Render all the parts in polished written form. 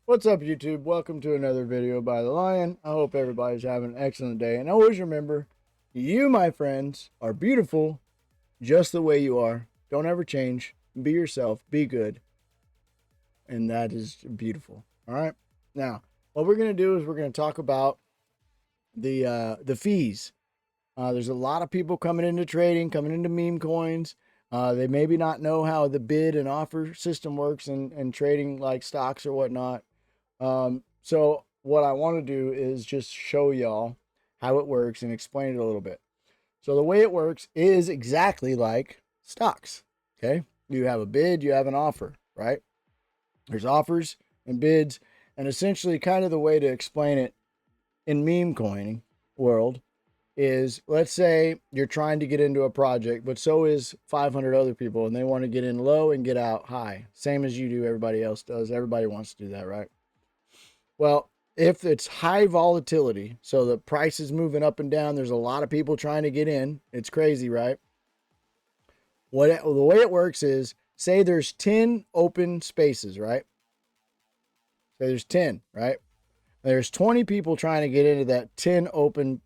What's up, YouTube? Welcome to another video by the Lion. I hope everybody's having an excellent day. And always remember, you, my friends, are beautiful just the way you are. Don't ever change. Be yourself. Be good. And that is beautiful. All right. Now, what we're going to do is we're going to talk about the fees. There's a lot of people coming into trading, coming into meme coins. They maybe not know how the bid and offer system works and trading like stocks or whatnot. So what I want to do is just show y'all how it works and explain it a little bit. So the way it works is exactly like stocks. Okay. You have a bid, you have an offer, right? There's offers and bids, and essentially kind of the way to explain it in meme coining world is, let's say you're trying to get into a project, but so is 500 other people, and they want to get in low and get out high. Same as you do, everybody else does. Everybody wants to do that, right? Well, if it's high volatility, so the price is moving up and down, there's a lot of people trying to get in. It's crazy, right? The way it works is, say there's 10 open spaces, right? So there's 10, right? There's 20 people trying to get into that 10 open,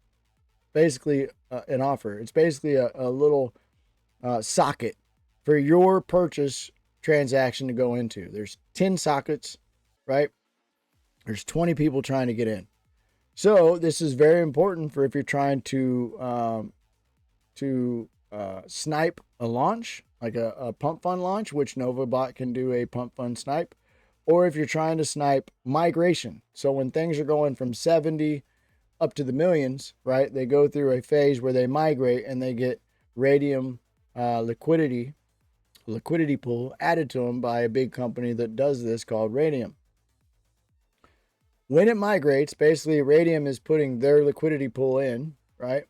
basically an offer. It's basically a little socket for your purchase transaction to go into. There's 10 sockets, right? There's 20 people trying to get in. So this is very important for if you're trying to snipe a launch, like a pump fund launch, which NovaBot can do a pump fund snipe, or if you're trying to snipe migration. So when things are going from 70 up to the millions, right, they go through a phase where they migrate and they get radium liquidity pool added to them by a big company that does this called Radium. When it migrates, basically Radium is putting their liquidity pool in, right?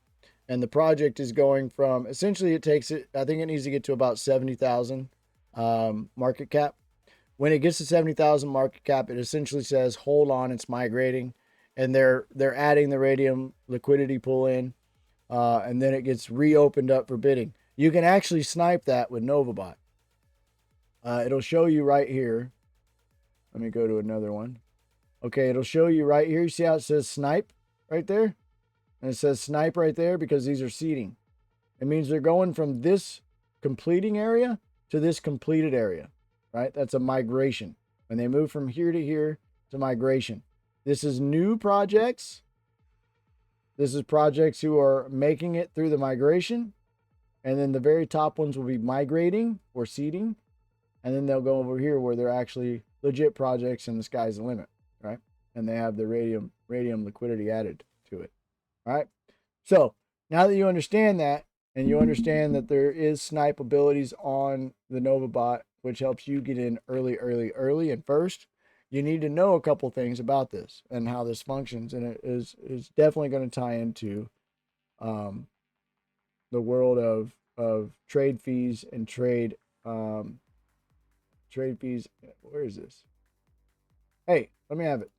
And the project is going from, essentially it takes it, I think it needs to get to about 70,000 market cap. When it gets to 70,000 market cap, it essentially says, hold on, it's migrating. And they're adding the Radium liquidity pool in. And then it gets reopened up for bidding. You can actually snipe that with NovaBot. It'll show you right here. Let me go to another one. Okay, it'll show you right here. You see how it says snipe right there? And it says snipe right there because these are seeding. It means they're going from this completing area to this completed area, right? That's a migration. When they move from here to here, it's a migration. This is new projects. This is projects who are making it through the migration. And then the very top ones will be migrating or seeding. And then they'll go over here where they're actually legit projects and the sky's the limit, right? And they have the radium liquidity added to it, right? So now that you understand that, and you understand that there is snipe abilities on the NovaBot, which helps you get in early and first, you need to know a couple things about this and how this functions. And it is definitely going to tie into the world of trade fees and trade fees. Where is this? Hey, let me have it.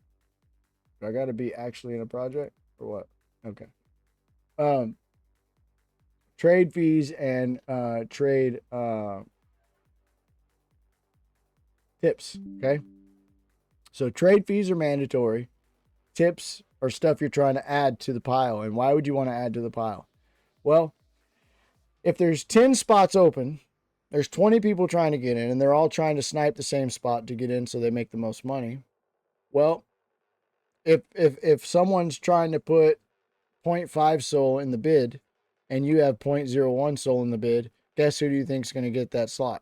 Do I got to be actually in a project or what? Okay. Trade fees and trade tips. Okay. So trade fees are mandatory. Tips are stuff you're trying to add to the pile. And why would you want to add to the pile? Well, if there's 10 spots open, there's 20 people trying to get in, and they're all trying to snipe the same spot to get in so they make the most money. Well, if someone's trying to put 0.5 SOL in the bid and you have 0.01 SOL in the bid, guess who do you think is going to get that slot?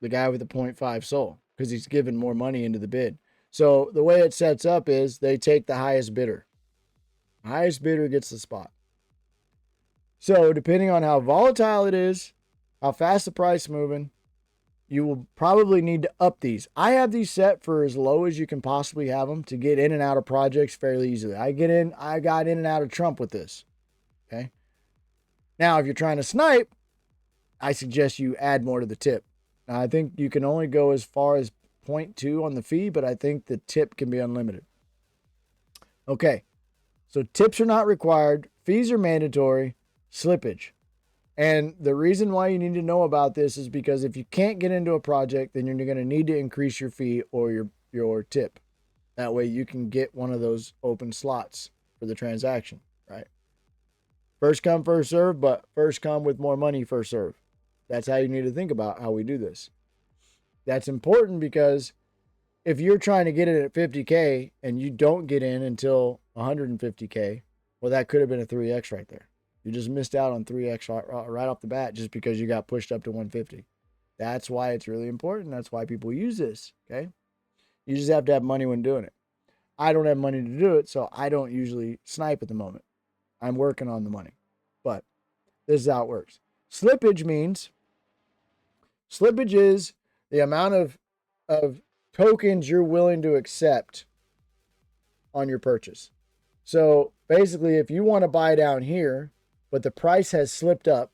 The guy with the 0.5 SOL, because he's given more money into the bid. So the way it sets up is they take the highest bidder. The highest bidder gets the spot. So depending on how volatile it is, how fast the price is moving, you will probably need to up these. I have these set for as low as you can possibly have them to get in and out of projects fairly easily. I got in and out of Trump with this. Okay. Now, if you're trying to snipe, I suggest you add more to the tip. Now, I think you can only go as far as 0.2 on the fee, but I think the tip can be unlimited. Okay. So tips are not required. Fees are mandatory. Slippage. And the reason why you need to know about this is because if you can't get into a project, then you're going to need to increase your fee or your tip. That way you can get one of those open slots for the transaction, right? First come, first serve, but first come with more money, first serve. That's how you need to think about how we do this. That's important because if you're trying to get it at 50K and you don't get in until 150K, well, that could have been a 3X right there. You just missed out on 3X right off the bat just because you got pushed up to 150. That's why it's really important. That's why people use this, okay? You just have to have money when doing it. I don't have money to do it, so I don't usually snipe at the moment. I'm working on the money. But this is how it works. Slippage is the amount of tokens you're willing to accept on your purchase. So basically, if you want to buy down here, but the price has slipped up,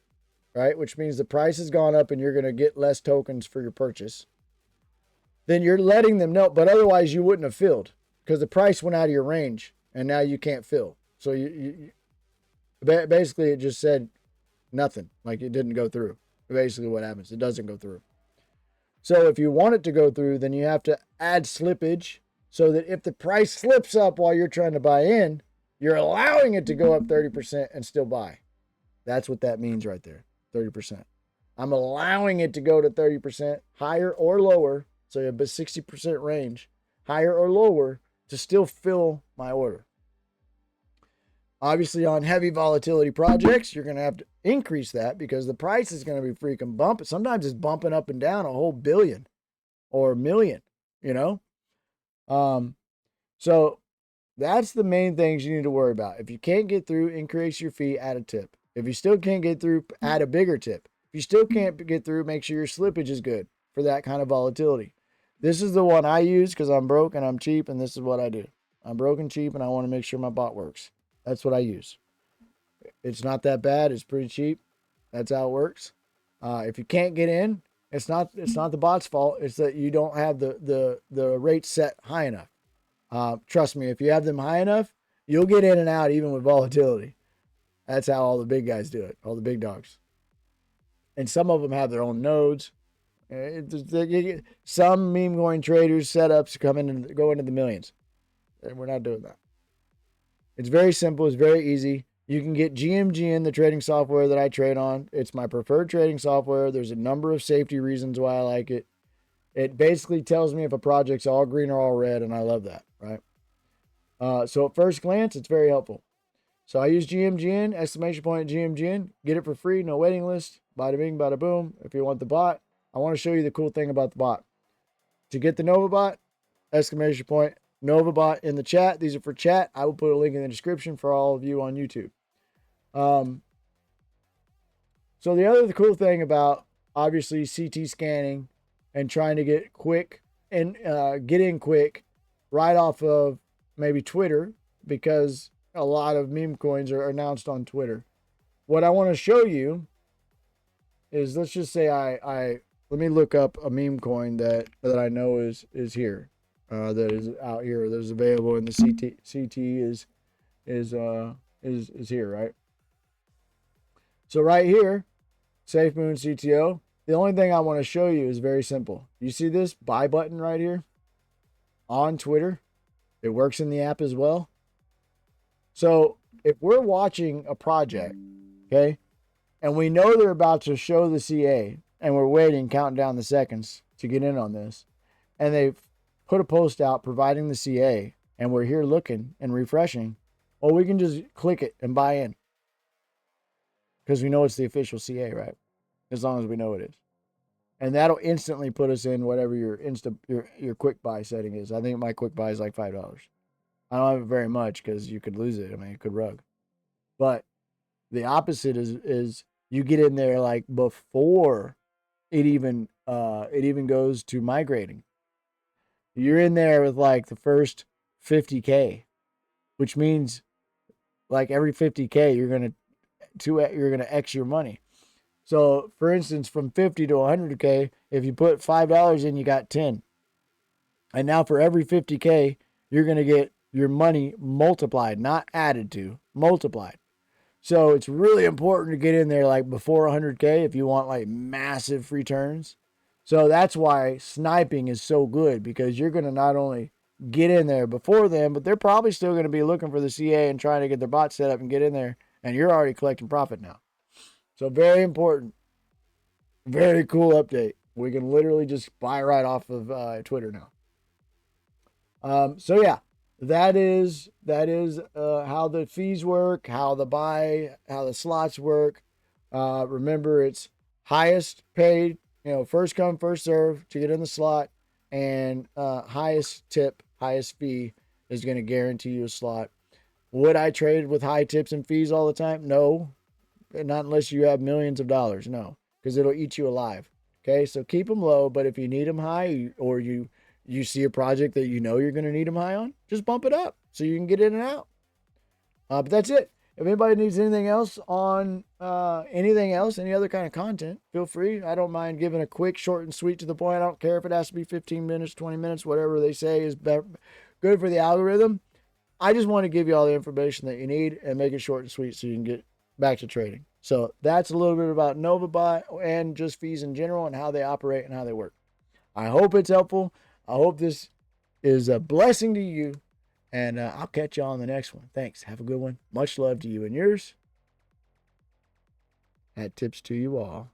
right, which means the price has gone up and you're going to get less tokens for your purchase, then you're letting them know. But otherwise, you wouldn't have filled because the price went out of your range and now you can't fill. So you basically, it just said nothing, like it didn't go through. Basically what happens, it doesn't go through. So if you want it to go through, then you have to add slippage so that if the price slips up while you're trying to buy in, you're allowing it to go up 30% and still buy. That's what that means right there, 30%. I'm allowing it to go to 30%, higher or lower, so you have a 60% range, higher or lower, to still fill my order. Obviously, on heavy volatility projects, you're going to have to increase that because the price is going to be freaking bumping. Sometimes it's bumping up and down a whole billion or a million, you know? So that's the main things you need to worry about. If you can't get through, increase your fee, add a tip. If you still can't get through, add a bigger tip. If you still can't get through, make sure your slippage is good for that kind of volatility. This is the one I use because I'm broke and I'm cheap, and this is what I do. I'm broke and cheap, and I want to make sure my bot works. That's what I use. It's not that bad. It's pretty cheap. That's how it works. If you can't get in, it's not the bot's fault. It's that you don't have the rate set high enough. Trust me, if you have them high enough, you'll get in and out even with volatility. That's how all the big guys do it, all the big dogs. And some of them have their own nodes. Some meme coin traders setups go into the millions. And we're not doing that. It's very simple. It's very easy. You can get GMGN, the trading software that I trade on. It's my preferred trading software. There's a number of safety reasons why I like it. It basically tells me if a project's all green or all red, and I love that, right? So at first glance, it's very helpful. So I use GMGN, exclamation point GMGN. Get it for free, no waiting list. Bada bing, bada boom. If you want the bot, I want to show you the cool thing about the bot. To get the Nova bot, exclamation point NovaBot in the chat. These are for chat. I will put a link in the description for all of you on YouTube. So the cool thing about obviously CT scanning and trying to get quick and get in quick right off of maybe Twitter, because a lot of meme coins are announced on Twitter. What I want to show you is, let's just say let me look up a meme coin that I know is here. That is out here, that is available in the CT is here, right? So right here, Safe Moon CTO. The only thing I want to show you is very simple. You see this buy button right here on Twitter? It works in the app as well. So if we're watching a project, okay, and we know they're about to show the CA, and we're waiting, counting down the seconds to get in on this, and they've put a post out providing the CA, and we're here looking and refreshing, well, we can just click it and buy in because we know it's the official CA, right? As long as we know it is. And that'll instantly put us in whatever your quick buy setting is. I think my quick buy is like $5. I don't have it very much because you could lose it. I mean, it could rug. But the opposite is you get in there like before it even goes to migrating. You're in there with like the first 50K, which means like every 50K you're gonna X your money. So for instance, from 50 to 100K, if you put $5 in, you got 10. And now for every 50K, you're gonna get your money multiplied, not added to, multiplied. So it's really important to get in there like before 100K if you want like massive returns. So that's why sniping is so good, because you're going to not only get in there before them, but they're probably still going to be looking for the CA and trying to get their bot set up and get in there, and you're already collecting profit now. So very important. Very cool update. We can literally just buy right off of Twitter now. So yeah, that is how the fees work, how the slots work. Remember, it's highest paid, first come first serve to get in the slot, and highest tip, highest fee is going to guarantee you a slot. Would I trade with high tips and fees all the time? No, not unless you have millions of dollars. No, because it'll eat you alive. Okay, so keep them low, but if you need them high, or you see a project that you know you're going to need them high on, just bump it up so you can get in and out. But that's it. If anybody needs anything else on any other kind of content, feel free. I don't mind giving a quick, short, and sweet to the point. I don't care if it has to be 15 minutes, 20 minutes, whatever they say is good for the algorithm. I just want to give you all the information that you need and make it short and sweet so you can get back to trading. So that's a little bit about NovaBot and just fees in general and how they operate and how they work. I hope it's helpful. I hope this is a blessing to you. And I'll catch you on the next one. Thanks. Have a good one. Much love to you and yours. Hat tips to you all.